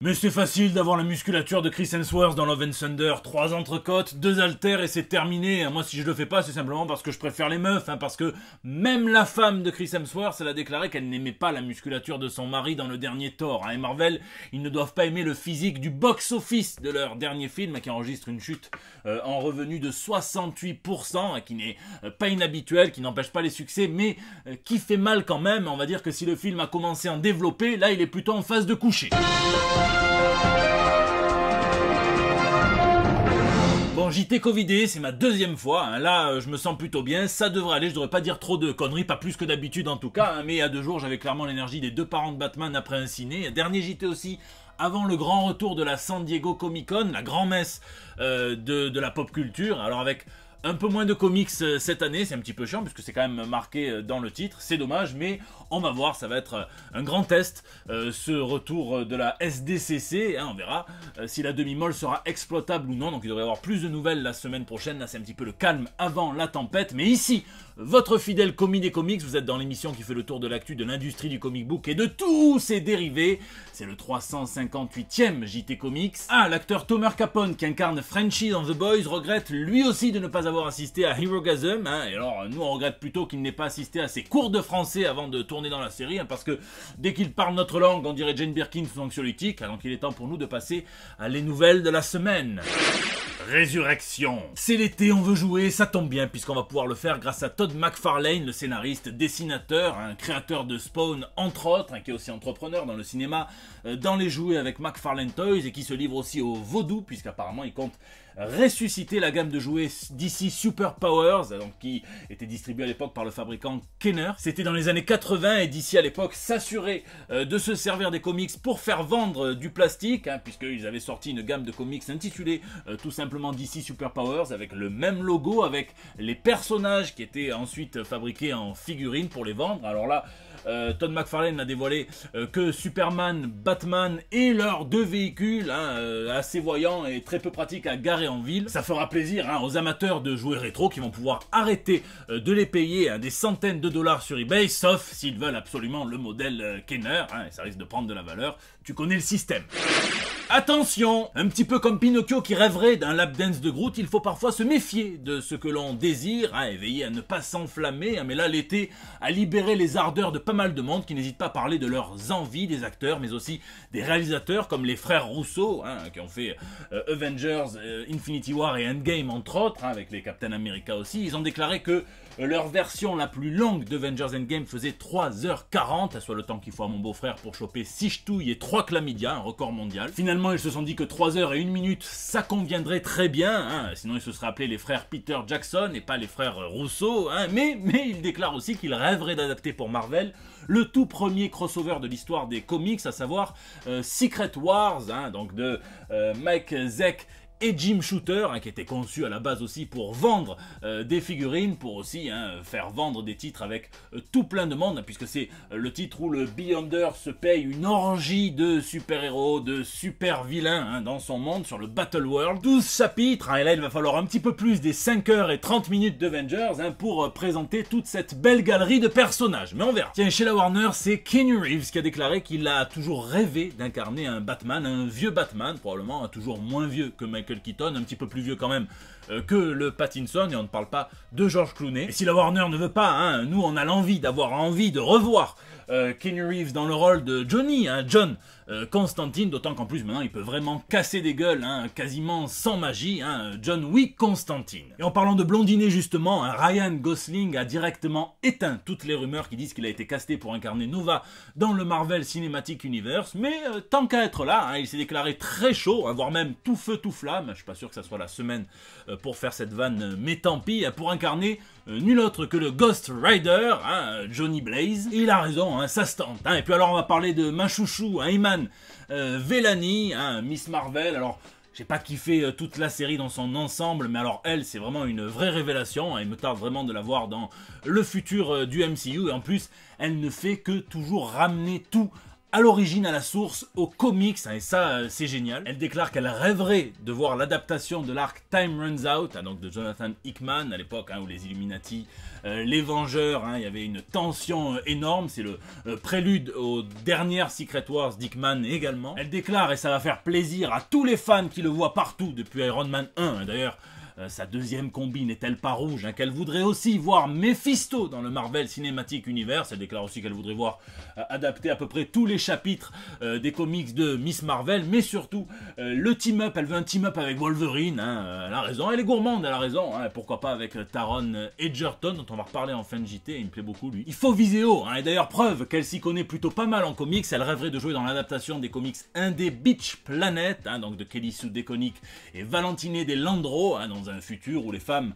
Mais c'est facile d'avoir la musculature de Chris Hemsworth dans Love and Thunder, 3 entrecôtes, 2 haltères et c'est terminé. Moi si je le fais pas c'est simplement parce que je préfère les meufs, parce que même la femme de Chris Hemsworth elle a déclaré qu'elle n'aimait pas la musculature de son mari dans le dernier Thor. Et Marvel, ils ne doivent pas aimer le physique du box-office de leur dernier film qui enregistre une chute en revenu de 68%, qui n'est pas inhabituel, qui n'empêche pas les succès, mais qui fait mal quand même. On va dire que si le film a commencé à en développer, là il est plutôt en phase de coucher. Bon, JT Covidé, c'est ma deuxième fois, là je me sens plutôt bien, ça devrait aller, je devrais pas dire trop de conneries, pas plus que d'habitude en tout cas, mais il y a 2 jours j'avais clairement l'énergie des 2 parents de Batman après un ciné, dernier JT aussi, avant le grand retour de la San Diego Comic Con, la grand-messe de la pop culture, alors avec un peu moins de comics cette année, c'est un petit peu chiant puisque c'est quand même marqué dans le titre, c'est dommage, mais on va voir, ça va être un grand test, ce retour de la SDCC, on verra si la demi-molle sera exploitable ou non, donc il devrait y avoir plus de nouvelles la semaine prochaine, là c'est un petit peu le calme avant la tempête, mais ici, votre fidèle commis des comics, vous êtes dans l'émission qui fait le tour de l'actu de l'industrie du comic book et de tous ses dérivés, c'est le 358e JT Comics. L'acteur Tomer Capone qui incarne Frenchie dans The Boys regrette lui aussi de ne pas avoir assisté à Herogasm, et alors nous on regrette plutôt qu'il n'ait pas assisté à ses cours de français avant de tourner dans la série, parce que dès qu'il parle notre langue on dirait Jane Birkin sous anxiolytique, donc il est temps pour nous de passer à les nouvelles de la semaine. Résurrection. C'est l'été, on veut jouer, ça tombe bien puisqu'on va pouvoir le faire grâce à Todd McFarlane, le scénariste, dessinateur, créateur de Spawn entre autres, qui est aussi entrepreneur dans le cinéma, dans les jouets avec McFarlane Toys et qui se livre aussi au vaudou puisqu'apparemment il compte ressusciter la gamme de jouets DC Super Powers, donc qui était distribuée à l'époque par le fabricant Kenner. C'était dans les années 80 et DC à l'époque s'assurait de se servir des comics pour faire vendre du plastique, puisqu'ils avaient sorti une gamme de comics intitulée tout simplement DC Super Powers avec le même logo, avec les personnages qui étaient ensuite fabriqués en figurines pour les vendre. Alors là, Todd McFarlane n'a dévoilé que Superman, Batman et leurs 2 véhicules, assez voyants et très peu pratiques à garer en ville. Ça fera plaisir aux amateurs de jouets rétro qui vont pouvoir arrêter de les payer des centaines de dollars sur eBay, sauf s'ils veulent absolument le modèle Kenner, et ça risque de prendre de la valeur. Tu connais le système. Attention, un petit peu comme Pinocchio qui rêverait d'un lap dance de Groot, il faut parfois se méfier de ce que l'on désire, et veiller à ne pas s'enflammer, mais là l'été a libéré les ardeurs de pas mal de monde qui n'hésitent pas à parler de leurs envies, des acteurs, mais aussi des réalisateurs comme les frères Russo, qui ont fait Avengers, Infinity War et Endgame entre autres, avec les Captain America aussi. Ils ont déclaré que leur version la plus longue d'Avengers Endgame faisait 3h40, soit le temps qu'il faut à mon beau-frère pour choper 6 ch'touilles et 3 chlamydia, un record mondial. Finalement, ils se sont dit que 3h et 1 minute, ça conviendrait très bien, sinon ils se seraient appelés les frères Peter Jackson et pas les frères Russo, mais ils déclarent aussi qu'ils rêveraient d'adapter pour Marvel le tout premier crossover de l'histoire des comics, à savoir Secret Wars, donc de Mike Zeck et Jim Shooter, qui était conçu à la base aussi pour vendre des figurines, pour aussi faire vendre des titres avec tout plein de monde, puisque c'est le titre où le Beyonder se paye une orgie de super-héros, de super-vilains dans son monde, sur le Battle World. 12 chapitres, et là il va falloir un petit peu plus des 5h30 d'Avengers pour présenter toute cette belle galerie de personnages, mais on verra. Tiens, chez la Warner, c'est Keanu Reeves qui a déclaré qu'il a toujours rêvé d'incarner un Batman, un vieux Batman, probablement toujours moins vieux que Michael Keaton, un petit peu plus vieux quand même que le Pattinson, et on ne parle pas de George Clooney. Et si la Warner ne veut pas, nous on a l'envie d'avoir envie de revoir Keanu Reeves dans le rôle de Johnny, John Constantine, d'autant qu'en plus maintenant il peut vraiment casser des gueules, quasiment sans magie, John Wick Constantine. Et en parlant de blondinet justement, Ryan Gosling a directement éteint toutes les rumeurs qui disent qu'il a été casté pour incarner Nova dans le Marvel Cinematic Universe, mais tant qu'à être là, il s'est déclaré très chaud, voire même tout feu tout flamme, je suis pas sûr que ça soit la semaine pour faire cette vanne, mais tant pis, pour incarner nul autre que le Ghost Rider, Johnny Blaze. Et il a raison, ça se tente. Et puis alors on va parler de ma chouchou, Iman Vellani, Miss Marvel. Alors j'ai pas kiffé toute la série dans son ensemble, mais alors elle, c'est vraiment une vraie révélation. Il me tarde vraiment de la voir dans le futur du MCU. Et en plus, elle ne fait que toujours ramener tout à l'origine, à la source, aux comics, et ça c'est génial. Elle déclare qu'elle rêverait de voir l'adaptation de l'arc Time Runs Out, donc de Jonathan Hickman, à l'époque où les Illuminati, les Vengeurs, il y avait une tension énorme, c'est le prélude aux dernières Secret Wars d'Hickman également. Elle déclare, et ça va faire plaisir à tous les fans qui le voient partout depuis Iron Man 1, d'ailleurs, sa deuxième combi n'est-elle pas rouge, qu'elle voudrait aussi voir Mephisto dans le Marvel Cinematic Universe. Elle déclare aussi qu'elle voudrait voir adapter à peu près tous les chapitres des comics de Miss Marvel, mais surtout le team-up. Elle veut un team-up avec Wolverine, elle a raison, elle est gourmande, elle a raison, pourquoi pas avec Taron Egerton, dont on va reparler en fin de JT, il me plaît beaucoup lui. Il faut viser haut, et d'ailleurs preuve qu'elle s'y connaît plutôt pas mal en comics. Elle rêverait de jouer dans l'adaptation des comics indé Beach Planet, donc de Kelly Sue DeConnick et Valentine De Landro, dans un futur où les femmes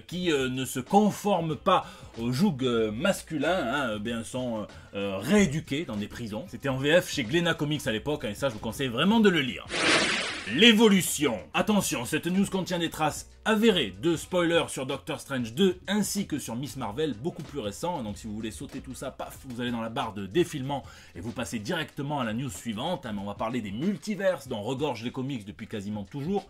qui ne se conforment pas au joug masculin sont rééduquées dans des prisons. C'était en VF chez Glénat Comics à l'époque, et ça je vous conseille vraiment de le lire. L'évolution. Attention, cette news contient des traces avérées de spoilers sur Doctor Strange 2 ainsi que sur Miss Marvel, beaucoup plus récents. Donc si vous voulez sauter tout ça, paf, vous allez dans la barre de défilement et vous passez directement à la news suivante. Mais on va parler des multiverses dont regorgent les comics depuis quasiment toujours.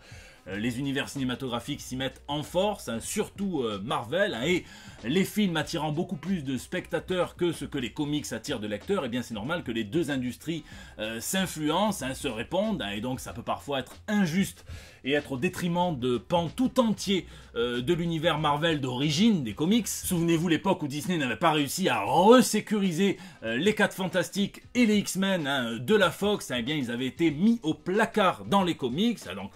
Les univers cinématographiques s'y mettent en force, surtout Marvel, et les films attirant beaucoup plus de spectateurs que ce que les comics attirent de lecteurs, et bien c'est normal que les deux industries s'influencent, se répondent, et donc ça peut parfois être injuste et être au détriment de pans tout entiers de l'univers Marvel d'origine des comics. Souvenez-vous l'époque où Disney n'avait pas réussi à resécuriser les 4 Fantastiques et les X-Men de la Fox, eh bien ils avaient été mis au placard dans les comics, donc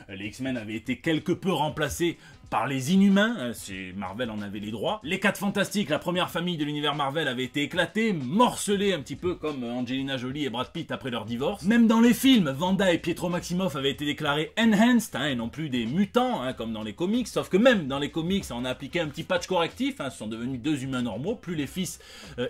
les X-Men avaient été quelque peu remplacés par les Inhumains, chez Marvel en avait les droits. Les 4 Fantastiques, la première famille de l'univers Marvel, avait été éclatée, morcelée un petit peu comme Angelina Jolie et Brad Pitt après leur divorce. Même dans les films, Wanda et Pietro Maximoff avaient été déclarés enhanced, et non plus des mutants, comme dans les comics, sauf que même dans les comics, on a appliqué un petit patch correctif, ce sont devenus 2 humains normaux, plus les fils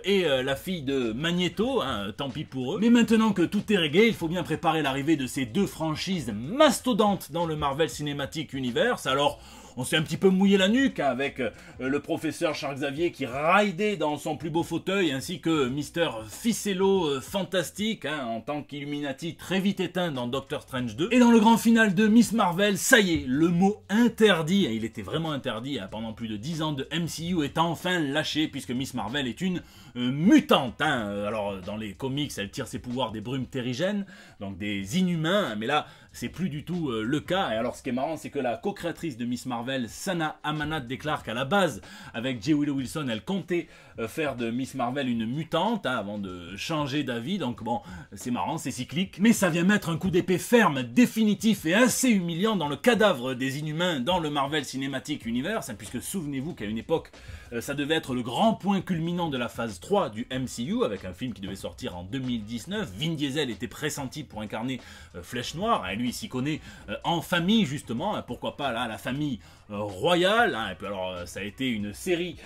et la fille de Magneto, tant pis pour eux. Mais maintenant que tout est réglé, il faut bien préparer l'arrivée de ces 2 franchises mastodontes dans le Marvel Cinematic Universe. Alors, on s'est un petit peu mouillé la nuque avec le professeur Charles Xavier qui raidait dans son plus beau fauteuil, ainsi que Mr. Ficello fantastique en tant qu'Illuminati très vite éteint dans Doctor Strange 2. Et dans le grand final de Miss Marvel, ça y est, le mot interdit, il était vraiment interdit pendant plus de 10 ans de MCU, est enfin lâché puisque Miss Marvel est une mutante. Alors dans les comics, elle tire ses pouvoirs des brumes terrigènes, donc des inhumains, mais là c'est plus du tout le cas. Et alors ce qui est marrant, c'est que la co-créatrice de Miss Marvel, Sana Amanat, déclare qu'à la base, avec J. Willow Wilson, elle comptait faire de Miss Marvel une mutante avant de changer d'avis. Donc bon, c'est marrant, c'est cyclique, mais ça vient mettre un coup d'épée ferme, définitif et assez humiliant dans le cadavre des Inhumains dans le Marvel Cinematic Universe, puisque souvenez-vous qu'à une époque, ça devait être le grand point culminant de la phase 3 du MCU, avec un film qui devait sortir en 2019. Vin Diesel était pressenti pour incarner Flèche Noire, lui il s'y connaît en famille justement, pourquoi pas là la famille royale, et puis alors ça a été une série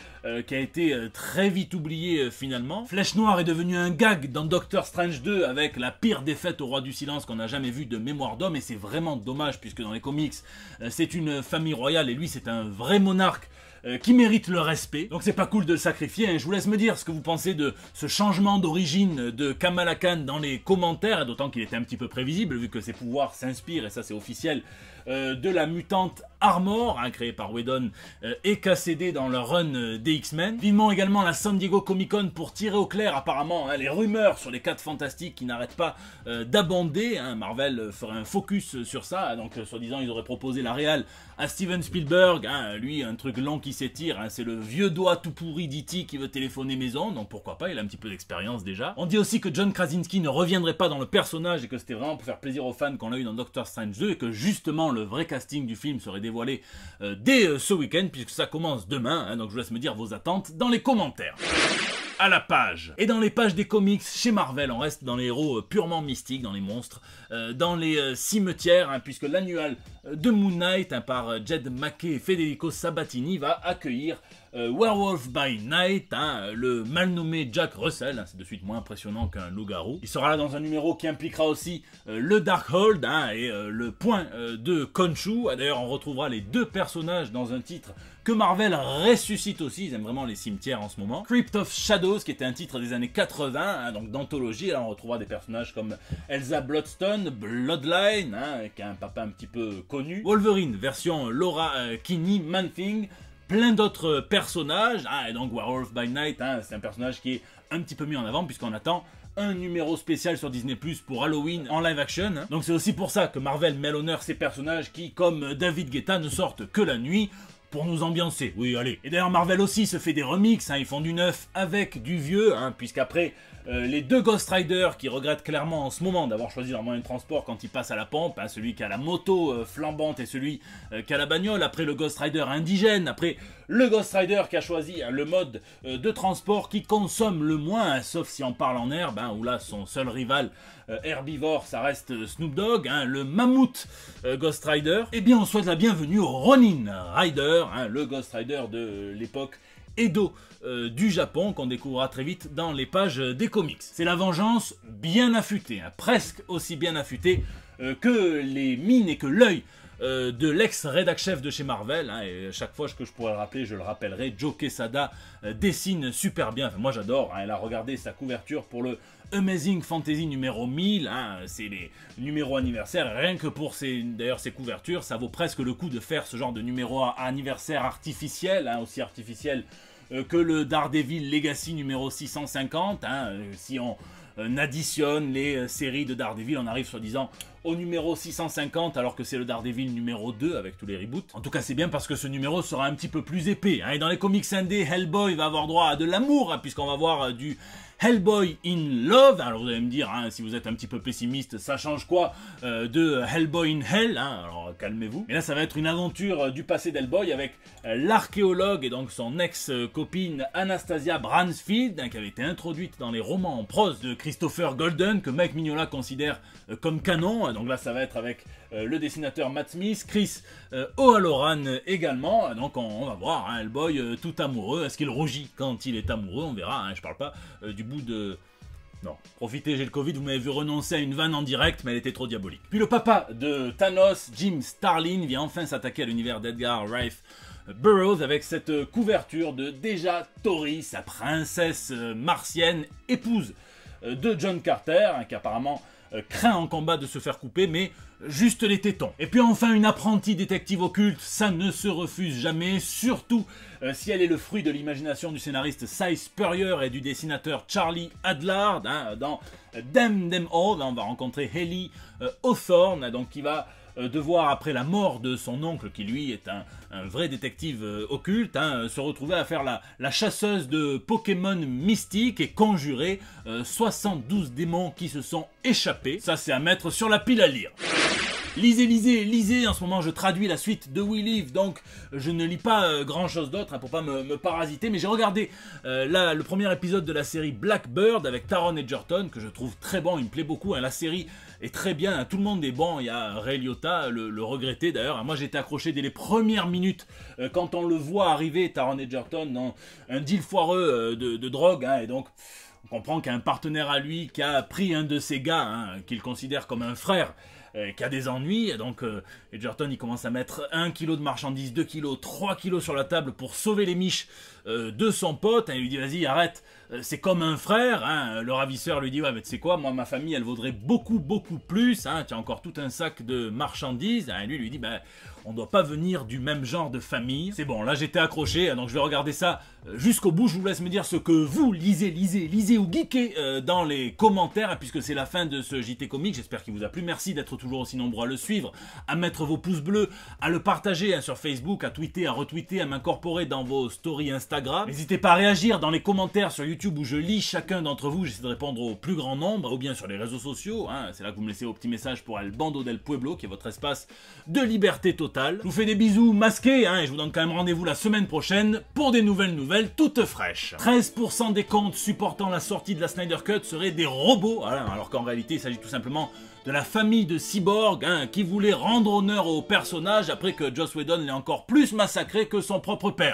qui a été très vite oubliée finalement. Flèche Noire est devenue un gag dans Doctor Strange 2 avec la pire défaite au Roi du Silence qu'on a jamais vue de mémoire d'homme, et c'est vraiment dommage puisque dans les comics c'est une famille royale et lui c'est un vrai monarque qui mérite le respect. Donc c'est pas cool de le sacrifier. Je vous laisse me dire ce que vous pensez de ce changement d'origine de Kamala Khan dans les commentaires, d'autant qu'il était un petit peu prévisible vu que ses pouvoirs s'inspirent, et ça c'est officiel, de la mutante Armor, créée par Whedon et KCD dans leur run des X-Men. Vivement également la San Diego Comic Con pour tirer au clair apparemment les rumeurs sur les 4 Fantastiques qui n'arrêtent pas d'abonder. Marvel ferait un focus sur ça, donc soi-disant ils auraient proposé la réal à Steven Spielberg, lui un truc long qui s'étire, c'est le vieux doigt tout pourri d'E.T. qui veut téléphoner maison, donc pourquoi pas, il a un petit peu d'expérience déjà. On dit aussi que John Krasinski ne reviendrait pas dans le personnage et que c'était vraiment pour faire plaisir aux fans qu'on l'a eu dans Doctor Strange 2, et que justement le vrai casting du film serait dévoilé dès ce week-end puisque ça commence demain, donc je vous laisse me dire vos attentes dans les commentaires. À la page. Et dans les pages des comics chez Marvel, on reste dans les héros purement mystiques, dans les monstres, dans les cimetières, puisque l'annual de Moon Knight par Jed MacKay et Federico Sabatini va accueillir Werewolf by Night, hein, le mal nommé Jack Russell, hein, c'est de suite moins impressionnant qu'un loup-garou. Il sera là dans un numéro qui impliquera aussi le Darkhold hein, et le point de Khonshu. D'ailleurs, on retrouvera les deux personnages dans un titre que Marvel ressuscite aussi, ils aiment vraiment les cimetières en ce moment. Crypt of Shadows, qui était un titre des années 80, hein, donc d'anthologie, là on retrouvera des personnages comme Elsa Bloodstone, Bloodline, hein, qui a un papa un petit peu connu, Wolverine, version Laura Kinney, Man-Thing, plein d'autres personnages, hein, et donc Werewolf by Night, hein, c'est un personnage qui est un petit peu mis en avant, puisqu'on attend un numéro spécial sur Disney Plus pour Halloween en live action. Hein. Donc c'est aussi pour ça que Marvel met à l'honneur ces personnages qui, comme David Guetta, ne sortent que la nuit, pour nous ambiancer, oui allez. Et d'ailleurs Marvel aussi se fait des remixes, hein, ils font du neuf avec du vieux, hein, puisqu'après les deux Ghost Rider qui regrettent clairement en ce moment d'avoir choisi leur moyen de transport quand ils passent à la pompe, hein, celui qui a la moto flambante et celui qui a la bagnole, après le Ghost Rider indigène, après le Ghost Rider qui a choisi hein, le mode de transport qui consomme le moins, hein, sauf si on parle en herbe, hein, où là son seul rival herbivore ça reste Snoop Dogg, hein, le mammouth Ghost Rider. Eh bien on souhaite la bienvenue au Ronin Rider, hein, le Ghost Rider de l'époque Edo du Japon, qu'on découvrira très vite dans les pages des comics. C'est la vengeance bien affûtée, hein, presque aussi bien affûtée que les mines et que l'œil de l'ex-rédac-chef de chez Marvel, hein, et chaque fois que je pourrais le rappeler, je le rappellerai, Joe Quesada dessine super bien, enfin, moi j'adore, hein, elle a regardé sa couverture pour le Amazing Fantasy numéro 1000, hein, c'est les numéros anniversaires, rien que pour ces couvertures, ça vaut presque le coup de faire ce genre de numéro anniversaire artificiel, hein, aussi artificiel que le Daredevil Legacy numéro 650, hein, si on additionne les séries de Daredevil, on arrive soi-disant au numéro 650 alors que c'est le Daredevil numéro 2 avec tous les reboots. En tout cas c'est bien parce que ce numéro sera un petit peu plus épais, hein, et dans les comics indés, Hellboy va avoir droit à de l'amour, hein, puisqu'on va voir du Hellboy in Love. Alors vous allez me dire, hein, si vous êtes un petit peu pessimiste, ça change quoi de Hellboy in Hell, hein, alors calmez-vous. Mais là ça va être une aventure du passé d'Hellboy avec l'archéologue et donc son ex-copine Anastasia Bransfield, hein, qui avait été introduite dans les romans en prose de Christopher Golden, que Mike Mignola considère comme canon. Donc là ça va être avec le dessinateur Matt Smith, Chris O'Halloran également. Donc on va voir hein, Hellboy tout amoureux. Est-ce qu'il rougit quand il est amoureux? On verra, hein, je parle pas du bout de... Non, profitez, j'ai le Covid, vous m'avez vu renoncer à une vanne en direct, mais elle était trop diabolique. Puis le papa de Thanos, Jim Starlin, vient enfin s'attaquer à l'univers d'Edgar Rice Burroughs avec cette couverture de Dejah Thoris, sa princesse martienne, épouse de John Carter, hein, qui apparemment craint en combat de se faire couper, mais juste les tétons. Et puis enfin une apprentie détective occulte, ça ne se refuse jamais, surtout si elle est le fruit de l'imagination du scénariste Cy Spurrier et du dessinateur Charlie Adlard, hein, dans Damn Them All, on va rencontrer Hayley Hawthorne, donc qui va devoir, après la mort de son oncle, qui lui est un vrai détective occulte, hein, se retrouver à faire la chasseuse de Pokémon mystiques et conjurer 72 démons qui se sont échappés. Ça c'est à mettre sur la pile à lire. Lisez, lisez, lisez, en ce moment je traduis la suite de We Live, donc je ne lis pas grand chose d'autre hein, pour pas me parasiter, mais j'ai regardé le premier épisode de la série Blackbird avec Taron Egerton, que je trouve très bon, il me plaît beaucoup, hein, la série est très bien, hein, tout le monde est bon, il y a Ray Liotta, le regretté d'ailleurs, hein, moi j'étais accroché dès les premières minutes quand on le voit arriver, Taron Egerton, dans un deal foireux de drogue, hein, et donc... On comprend qu'il y a un partenaire à lui qui a pris un de ses gars, hein, qu'il considère comme un frère, qui a des ennuis, et donc Edgerton il commence à mettre 1 kg de marchandises, 2 kg, 3 kg sur la table pour sauver les miches de son pote, hein, il lui dit vas-y arrête, c'est comme un frère, hein. Le ravisseur lui dit ouais mais tu sais quoi, moi ma famille elle vaudrait beaucoup plus, hein. Tu as encore tout un sac de marchandises, hein. Et lui dit bah on doit pas venir du même genre de famille. C'est bon, là j'étais accroché, hein, donc je vais regarder ça jusqu'au bout. Je vous laisse me dire ce que vous lisez ou geekez dans les commentaires, hein, puisque c'est la fin de ce JT Comics. J'espère qu'il vous a plu. Merci d'être toujours aussi nombreux à le suivre, à mettre vos pouces bleus, à le partager hein, sur Facebook, à tweeter, à retweeter, à m'incorporer dans vos stories Instagram. N'hésitez pas à réagir dans les commentaires sur YouTube où je lis chacun d'entre vous. J'essaie de répondre au plus grand nombre, ou bien sur les réseaux sociaux. Hein, c'est là que vous me laissez vos petits messages pour El Bando del Pueblo, qui est votre espace de liberté totale. Je vous fais des bisous masqués, hein, et je vous donne quand même rendez-vous la semaine prochaine pour des nouvelles toutes fraîches. 13% des comptes supportant la sortie de la Snyder Cut seraient des robots, voilà, alors qu'en réalité il s'agit tout simplement de la famille de Cyborg, hein, qui voulait rendre honneur au personnage après que Joss Whedon l'ait encore plus massacré que son propre père.